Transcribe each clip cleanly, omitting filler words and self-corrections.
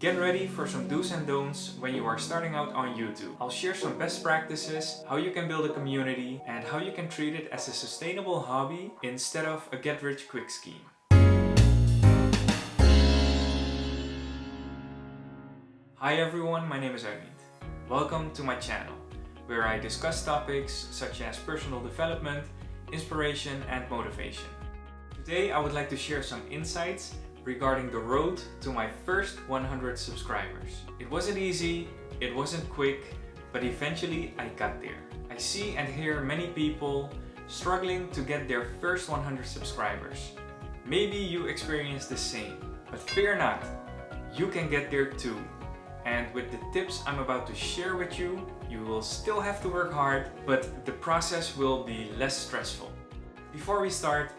Get ready for some do's and don'ts when you are starting out on YouTube. I'll share some best practices, how you can build a community, and how you can treat it as a sustainable hobby instead of a get-rich-quick scheme. Hi everyone, my name is Arvind. Welcome to my channel, where I discuss topics such as personal development, inspiration, and motivation. Today I would like to share some insights regarding the road to my first 100 subscribers. It wasn't easy, it wasn't quick, but eventually I got there. I see and hear many people struggling to get their first 100 subscribers. Maybe you experience the same, but fear not, you can get there too. And with the tips I'm about to share with you, you will still have to work hard, but the process will be less stressful. Before we start,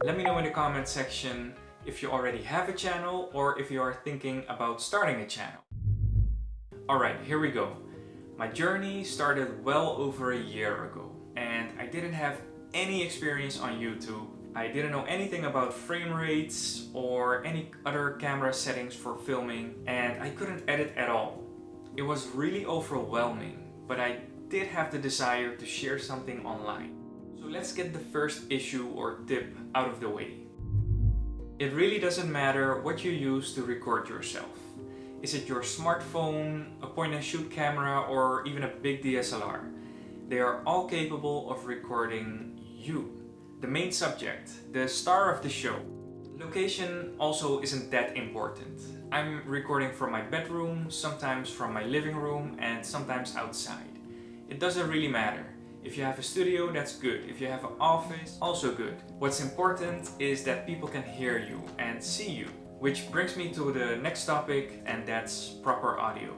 let me know in the comment section if you already have a channel or if you are thinking about starting a channel. Alright, here we go. My journey started well over a year ago, and I didn't have any experience on YouTube. I didn't know anything about frame rates or any other camera settings for filming, and I couldn't edit at all. It was really overwhelming, but I did have the desire to share something online. So let's get the first issue or tip out of the way. It really doesn't matter what you use to record yourself. Is it your smartphone, a point-and-shoot camera, or even a big DSLR? They are all capable of recording you, the main subject, the star of the show. Location also isn't that important. I'm recording from my bedroom, sometimes from my living room, and sometimes outside. It doesn't really matter. If you have a studio, that's good. If you have an office, also good. What's important is that people can hear you and see you. Which brings me to the next topic, and that's proper audio.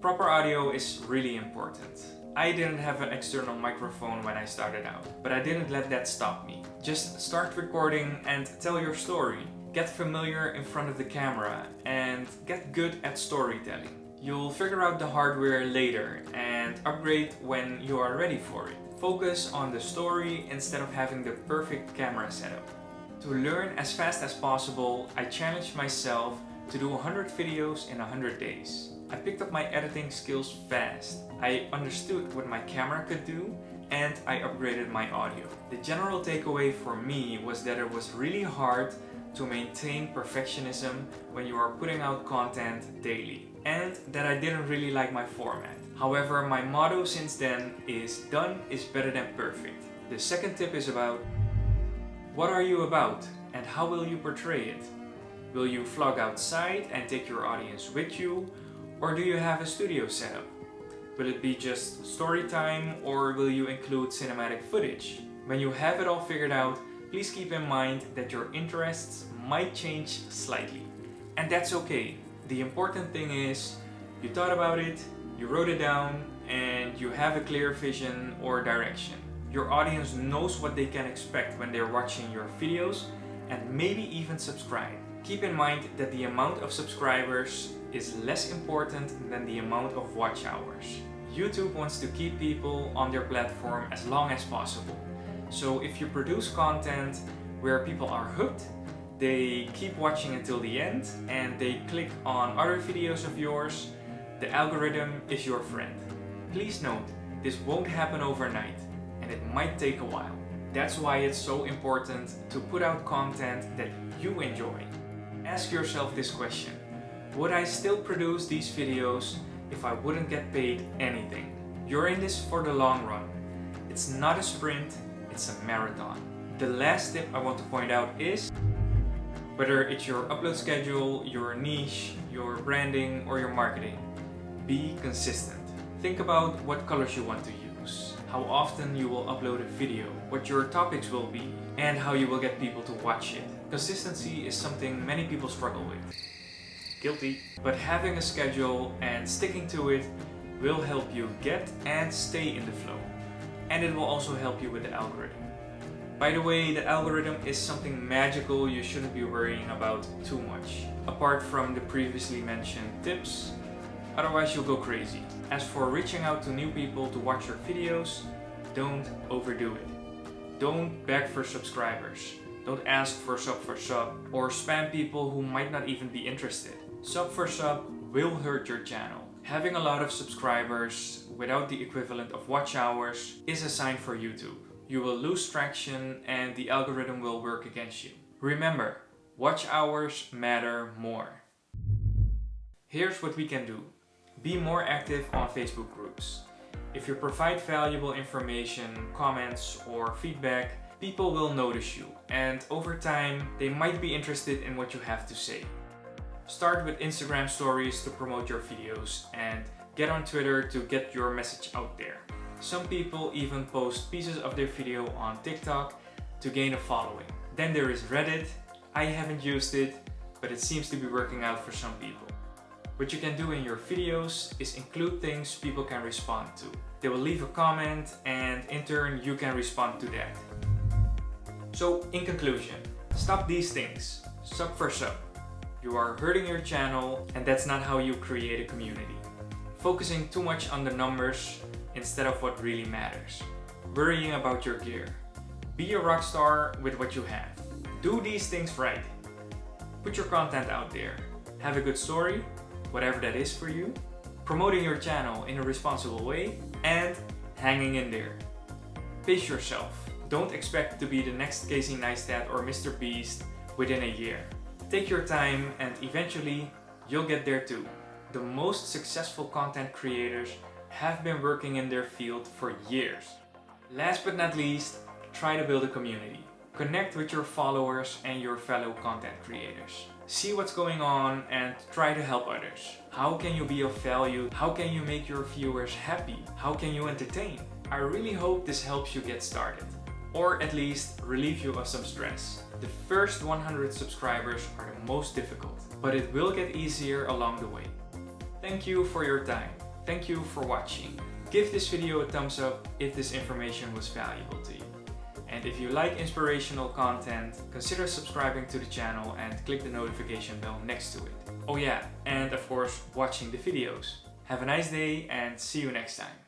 Proper audio is really important. I didn't have an external microphone when I started out, but I didn't let that stop me. Just start recording and tell your story. Get familiar in front of the camera and get good at storytelling. You'll figure out the hardware later and upgrade when you are ready for it. Focus on the story instead of having the perfect camera setup. To learn as fast as possible, I challenged myself to do 100 videos in 100 days. I picked up my editing skills fast. I understood what my camera could do, and I upgraded my audio. The general takeaway for me was that it was really hard to maintain perfectionism when you are putting out content daily, and that I didn't really like my format. However, my motto since then is done is better than perfect. The second tip is about what are you about and how will you portray it? Will you vlog outside and take your audience with you, or do you have a studio setup? Will it be just story time, or will you include cinematic footage? When you have it all figured out, please keep in mind that your interests might change slightly. And that's okay. The important thing is you thought about it, you wrote it down, and you have a clear vision or direction. Your audience knows what they can expect when they're watching your videos, and maybe even subscribe. Keep in mind that the amount of subscribers is less important than the amount of watch hours. YouTube wants to keep people on their platform as long as possible. So if you produce content where people are hooked, they keep watching until the end and they click on other videos of yours, the algorithm is your friend. Please note, this won't happen overnight and it might take a while. That's why it's so important to put out content that you enjoy. Ask yourself this question: would I still produce these videos if I wouldn't get paid anything? You're in this for the long run. It's not a sprint, it's a marathon. The last tip I want to point out is, whether it's your upload schedule, your niche, your branding, or your marketing, be consistent. Think about what colors you want to use, how often you will upload a video, what your topics will be, and how you will get people to watch it. Consistency is something many people struggle with. Guilty. But having a schedule and sticking to it will help you get and stay in the flow. And it will also help you with the algorithm. By the way, the algorithm is something magical you shouldn't be worrying about too much, apart from the previously mentioned tips, otherwise you'll go crazy. As for reaching out to new people to watch your videos, don't overdo it. Don't beg for subscribers. Don't ask for sub or spam people who might not even be interested. Sub for sub will hurt your channel. Having a lot of subscribers without the equivalent of watch hours is a sign for YouTube. You will lose traction and the algorithm will work against you. Remember, watch hours matter more. Here's what we can do. Be more active on Facebook groups. If you provide valuable information, comments, or feedback, people will notice you, and over time, they might be interested in what you have to say. Start with Instagram stories to promote your videos, and get on Twitter to get your message out there. Some people even post pieces of their video on TikTok to gain a following. Then there is Reddit. I haven't used it, but it seems to be working out for some people. What you can do in your videos is include things people can respond to. They will leave a comment and in turn you can respond to that. So in conclusion, stop these things, sub for sub. You are hurting your channel and that's not how you create a community. Focusing too much on the numbers instead of what really matters. Worrying about your gear. Be a rock star with what you have. Do these things right. Put your content out there. Have a good story, whatever that is for you, promoting your channel in a responsible way, and hanging in there. Pace yourself. Don't expect to be the next Casey Neistat or Mr. Beast within a year. Take your time and eventually you'll get there too. The most successful content creators have been working in their field for years. Last but not least, try to build a community. Connect with your followers and your fellow content creators. See what's going on and try to help others. How can you be of value? How can you make your viewers happy? How can you entertain? I really hope this helps you get started, or at least relieve you of some stress. The first 100 subscribers are the most difficult, but it will get easier along the way. Thank you for your time. Thank you for watching. Give this video a thumbs up if this information was valuable to you. And if you like inspirational content, consider subscribing to the channel and click the notification bell next to it. Oh yeah, and of course watching the videos. Have a nice day and see you next time.